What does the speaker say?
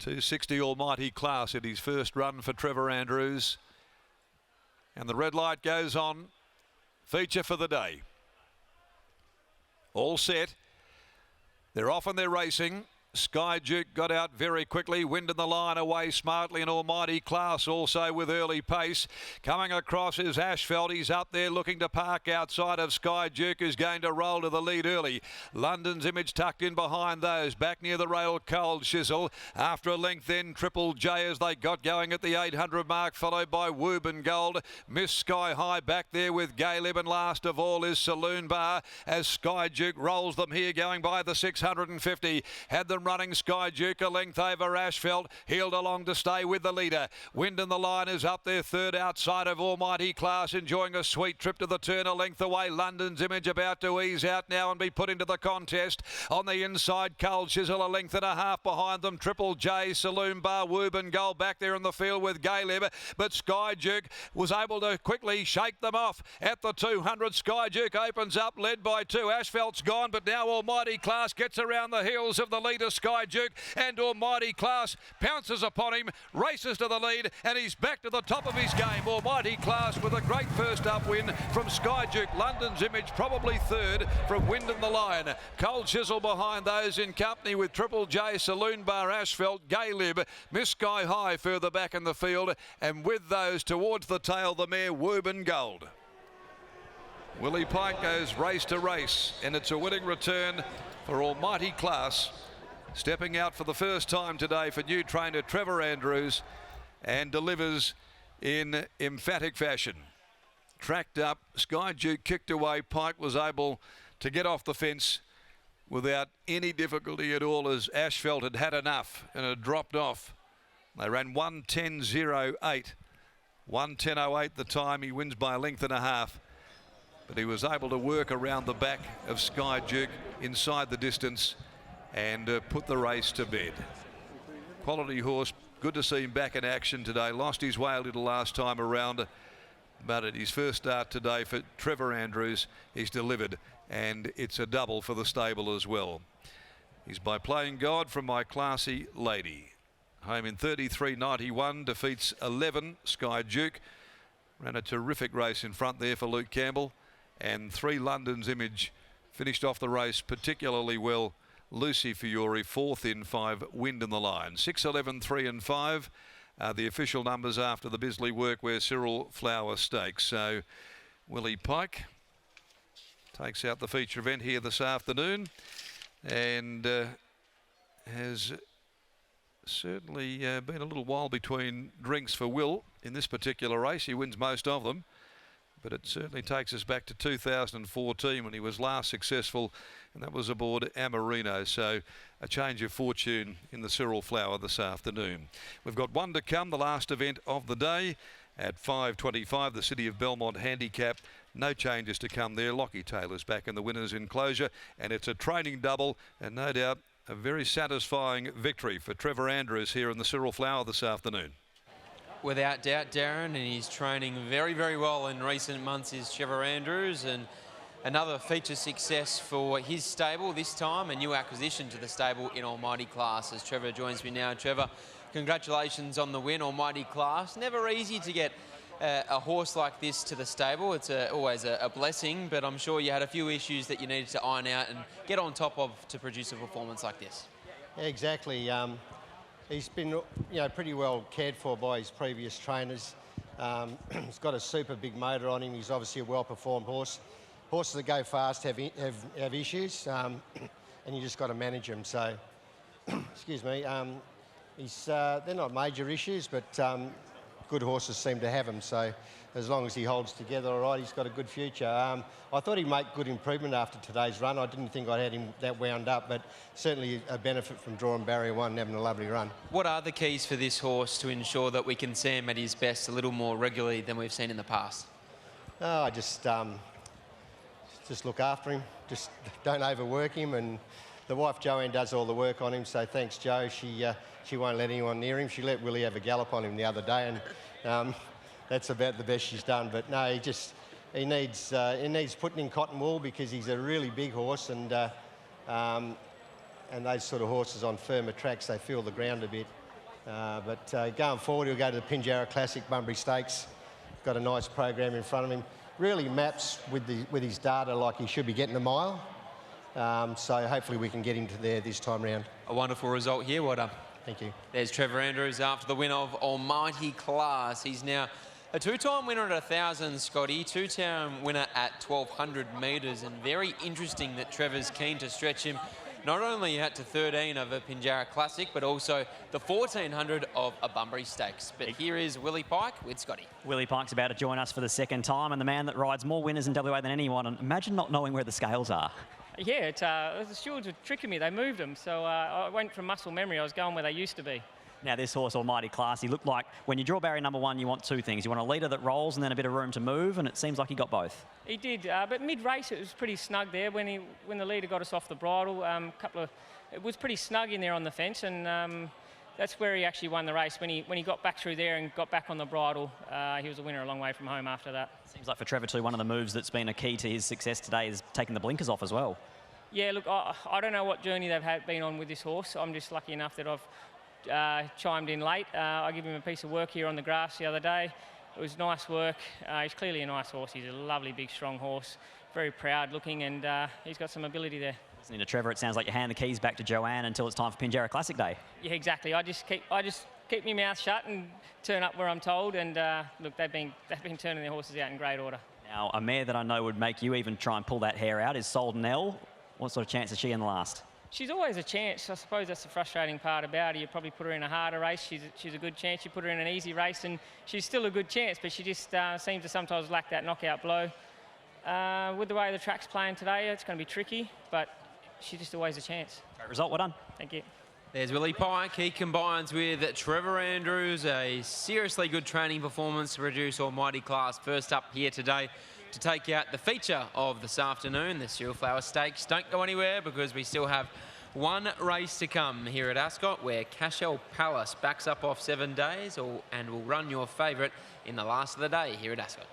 260 Almighty Class in his first run for Trevor Andrews. And the red light goes on. Feature for the day. All set. They're off and they're racing. Sky Duke got out very quickly. Wind in the line away smartly, and Almighty Class also with early pace. Coming across is Asphalt. He's up there looking to park outside of Sky Duke, who's going to roll to the lead early. London's Image tucked in behind those. Back near the rail, Cold Shizzle. After a length then, Triple J as they got going at the 800 mark, followed by Wooben Gold. Miss Sky High back there with Galeb, and last of all is Saloon Bar as Sky Duke rolls them here going by the 650. Had them running. Sky Duke a length over Asphalt, heeled along to stay with the leader. Wind in the line is up there third outside of Almighty Class, enjoying a sweet trip to the turn a length away. London's Image about to ease out now and be put into the contest. On the inside, Cold Shizzle a length and a half behind them. Triple J, Saloon Bar, Wooben Gold back there in the field with Galeb, but Sky Duke was able to quickly shake them off at the 200. Sky Duke opens up, led by two. Asphalt's gone, but now Almighty Class gets around the heels of the leader Sky Duke, and Almighty Class pounces upon him, races to the lead, and he's back to the top of his game. Almighty Class with a great first up win from Sky Duke. London's Image probably third from Wind in the Line. Cold Shizzle behind those in company with Triple J, Saloon Bar, Asphalt, Galeb, Miss Sky High further back in the field, and with those towards the tail, the mare Wooben Gold. Willie Pike goes race to race, and it's a winning return for Almighty Class, stepping out for the first time today for new trainer Trevor Andrews, and delivers in emphatic fashion. Tracked up, Sky Duke kicked away. Pike was able to get off the fence without any difficulty at all, as Asphalt had had enough and had dropped off. They ran 1:10.08. 1:10.08 the time. He wins by a length and a half, but he was able to work around the back of Sky Duke inside the distance and put the race to bed. Quality horse. Good to see him back in action today. Lost his way a little last time around, but at his first start today for Trevor Andrews, he's delivered, and it's a double for the stable as well. He's By Playing God from My Classy Lady. Home in 33.91, defeats 11 Sky Duke. Ran a terrific race in front there for Luke Campbell, and 3 London's Image finished off the race particularly well. Lucy Fiore fourth in 5, Wind in the Line. 6, 11, 3 and 5 are the official numbers after the Bisley Workwear Cyril Flower Stakes. So Willie Pike takes out the feature event here this afternoon, and has certainly been a little while between drinks for Will in this particular race. He wins most of them, but it certainly takes us back to 2014 when he was last successful, and that was aboard Amarino. So a change of fortune in the Cyril Flower this afternoon. We've got one to come, the last event of the day at 5:25, the City of Belmont Handicap. No changes to come there. Lockie Taylor's back in the winner's enclosure, and it's a training double, and no doubt a very satisfying victory for Trevor Andrews here in the Cyril Flower this afternoon. Without doubt, Darren, and he's training very, very well in recent months, is Trevor Andrews, and another feature success for his stable, this time a new acquisition to the stable in Almighty Class. As Trevor joins me now. Trevor, congratulations on the win, Almighty Class. Never easy to get a horse like this to the stable. It's always a blessing, but I'm sure you had a few issues that you needed to iron out and get on top of to produce a performance like this. Yeah, exactly. He's been, pretty well cared for by his previous trainers. He's got a super big motor on him. He's obviously a well-performed horse. Horses that go fast have issues, and you just got to manage them. So, excuse me. They're not major issues, but good horses seem to have them. So, as long as he holds together all right, he's got a good future. I thought he'd make good improvement after today's run. I didn't think I'd had him that wound up, but certainly a benefit from drawing barrier 1 and having a lovely run. What are the keys for this horse to ensure that we can see him at his best a little more regularly than we've seen in the past? I just look after him. Just don't overwork him, and the wife Joanne does all the work on him. So thanks, Jo. She won't let anyone near him. She let Willie have a gallop on him the other day, and that's about the best she's done. But no, he needs putting in cotton wool, because he's a really big horse, and those sort of horses on firmer tracks, they feel the ground a bit. But going forward, he'll go to the Pinjarra Classic, Bunbury Stakes. Got a nice program in front of him. Really maps with his data like he should be getting a mile. So hopefully we can get him to there this time round. A wonderful result here. Well done. Thank you. There's Trevor Andrews after the win of Almighty Class. He's now a two-time winner at 1,000, Scotty, two-time winner at 1,200 metres, and very interesting that Trevor's keen to stretch him not only out to 13 of a Pinjarra Classic, but also the 1,400 of a Bunbury Stakes. But here is Willie Pike with Scotty. Willie Pike's about to join us for the second time, and the man that rides more winners in WA than anyone. And imagine not knowing where the scales are. Yeah, the stewards were tricking me. They moved them, so I went from muscle memory. I was going where they used to be. Now, this horse, Almighty Class, he looked like when you draw barrier number one, you want two things. You want a leader that rolls and then a bit of room to move, and it seems like he got both. He did, but mid-race it was pretty snug there. When the leader got us off the bridle, it was pretty snug in there on the fence, and that's where he actually won the race. When he got back through there and got back on the bridle, he was a winner a long way from home after that. Seems like for Trevor too, one of the moves that's been a key to his success today is taking the blinkers off as well. Yeah, look, I don't know what journey they've been on with this horse. I'm just lucky enough that I've chimed in late. I gave him a piece of work here on the grass the other day. It was nice work. He's clearly a nice horse. He's a lovely, big, strong horse. Very proud looking, and he's got some ability there. Listening to Trevor, it sounds like you hand the keys back to Joanne until it's time for Pinjarra Classic Day. Yeah, exactly. I just keep my mouth shut and turn up where I'm told. And look, they've been turning their horses out in great order. Now, a mare that I know would make you even try and pull that hair out is Soldenell. What sort of chance is she in the last? She's always a chance. I suppose that's the frustrating part about her. You probably put her in a harder race, she's a good chance. You put her in an easy race, and she's still a good chance, but she just seems to sometimes lack that knockout blow. With the way the track's playing today, it's going to be tricky, but she's just always a chance. Great result, well done. Thank you. There's Willie Pike. He combines with Trevor Andrews, a seriously good training performance to produce Almighty Class. First up here today to take out the feature of this afternoon, the Cyril Flower Stakes. Don't go anywhere because we still have one race to come here at Ascot, where Cashel Palace backs up off 7 days and will run your favourite in the last of the day here at Ascot.